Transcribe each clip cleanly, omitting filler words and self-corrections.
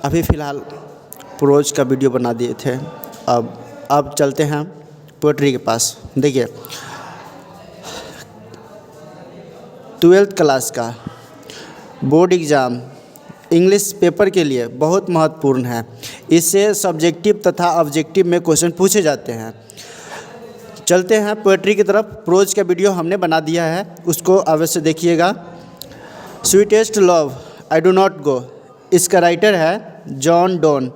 अभी फ़िलहाल प्रोज का वीडियो बना दिए थे। अब चलते हैं पोएट्री के पास। देखिए 12th क्लास का बोर्ड एग्ज़ाम इंग्लिश पेपर के लिए बहुत महत्वपूर्ण है। इससे सब्जेक्टिव तथा ऑब्जेक्टिव में क्वेश्चन पूछे जाते हैं। चलते हैं पोएट्री की तरफ। प्रोज का वीडियो हमने बना दिया है, उसको अवश्य देखिएगा। Sweetest love I do not go, इसका राइटर है John Donne.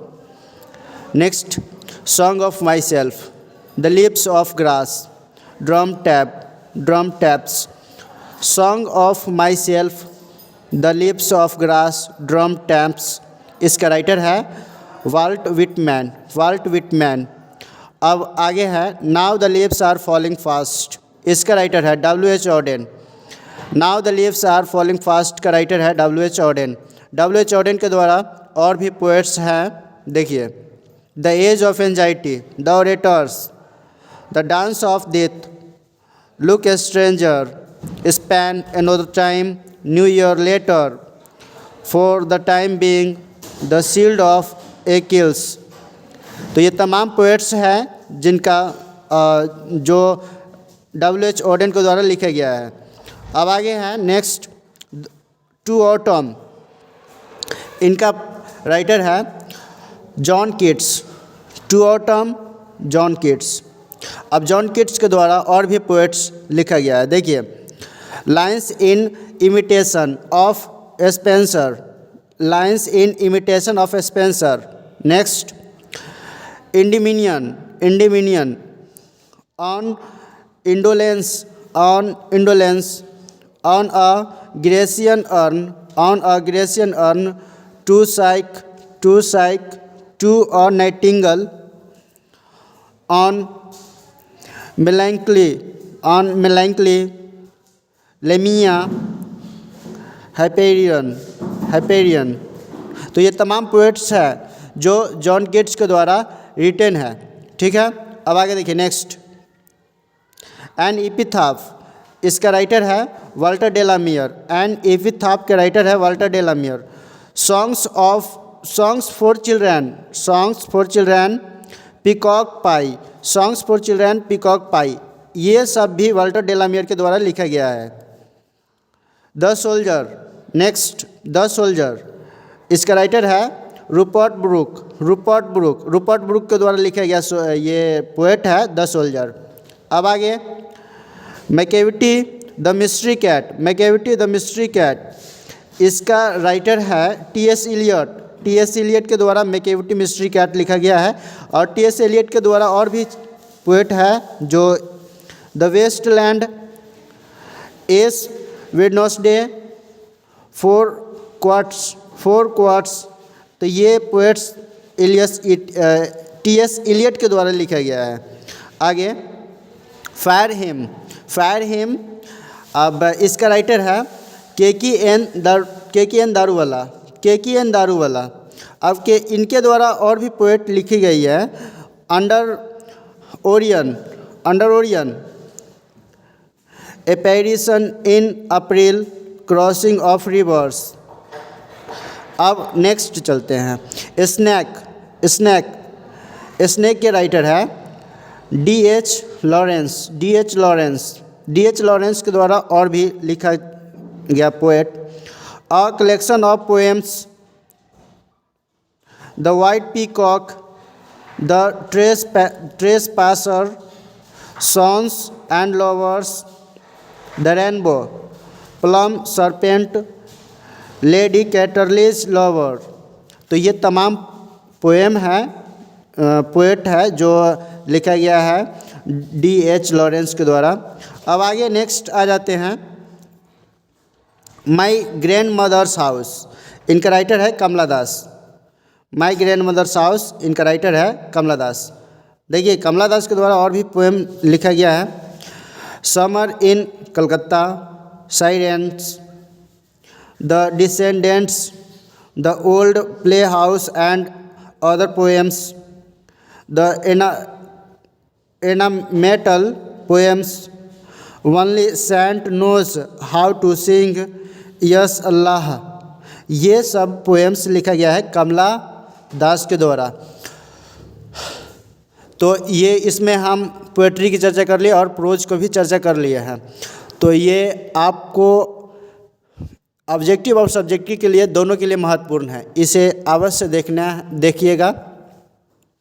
Next song of myself, the lips of grass, drum taps. Song of myself, the lips of grass, drum taps, इसका राइटर है Walt Whitman. अब आगे है now the leaves are falling fast, इसका writer है W.H. Auden. Now the leaves are falling fast का writer है W.H. Odean. W.H. Odean के द्वारा और भी पोएट्स हैं। देखिए the age of anxiety, the orators, the dance of death, look a stranger, Spain another time, new year letter, for the time being, the shield of Achilles. तो ये तमाम poets हैं जिनका जो W.H. ऑडेन के द्वारा लिखा गया है। अब आगे हैं नेक्स्ट टू ऑटम, इनका राइटर है John Keats. To autumn John Keats. अब जॉन कीट्स के द्वारा और भी पोएट्स लिखा गया है। देखिए lines in imitation of Spenser, lines in imitation of Spenser. Next Endymion on indolence, on a Grecian urn, to Psyche, to a nightingale, on melancholy, Lamia, Hyperion. तो ये तमाम पोएट्स हैं जो जॉन कीट्स के द्वारा रिटेन है। ठीक है, अब आगे देखिए नेक्स्ट एन एपिथाफ, इसका राइटर है वाल्टर डेलामियर। एन एपिथाफ के राइटर है Walter de la Mare. Songs for children, peacock pie, ये सब भी वाल्टर डेलामियर के द्वारा लिखा गया है। The soldier, next the soldier, इसका राइटर है रूपर्ट ब्रूक के द्वारा लिखा गया ये पोएट है द सोल्जर। अब आगे मैकेविटी द मिस्ट्री कैट, इसका राइटर है T.S. इलियट के द्वारा मैकेविटी मिस्ट्री कैट लिखा गया है। और T.S. इलियट के द्वारा और भी पोएट है जो the waste land, Ash Wednesday, four quartets. तो ये पोएट्स T.S. इलियट के द्वारा लिखा गया है। आगे फायर हिम, अब इसका राइटर है के.की.एन. दारूवाला। अब के इनके द्वारा और भी पोएट लिखी गई है under Orion, apparition in April, crossing of rivers. अब नेक्स्ट चलते हैं स्नैक के राइटर है D.H. लॉरेंस के द्वारा और भी लिखा गया poet. A collection of poems, the white peacock, the trespasser, sons and lovers, the rainbow, plum serpent, lady Chatterley's lover. तो ये तमाम पोएट है जो लिखा गया है D.H. लॉरेंस के द्वारा। अब आगे नेक्स्ट आ जाते हैं माई ग्रैंड मदर्स हाउस, इनका राइटर है कमला दास। माई ग्रैंड मदर्स हाउस, इनका राइटर है कमला दास। देखिए कमला दास के द्वारा और भी पोएम लिखा गया है। Summer in Calcutta, sirens, the descendants, the old play house and other poems, the enamel poems, only saint knows how to sing, yes Allah. ये सब पोएम्स लिखा गया है कमला दास के द्वारा। तो ये इसमें हम पोएट्री की चर्चा कर लिए और प्रोज को भी चर्चा कर लिए हैं। तो ये आपको ऑब्जेक्टिव और सब्जेक्टिव के लिए दोनों के लिए महत्वपूर्ण है, इसे अवश्य देखिएगा।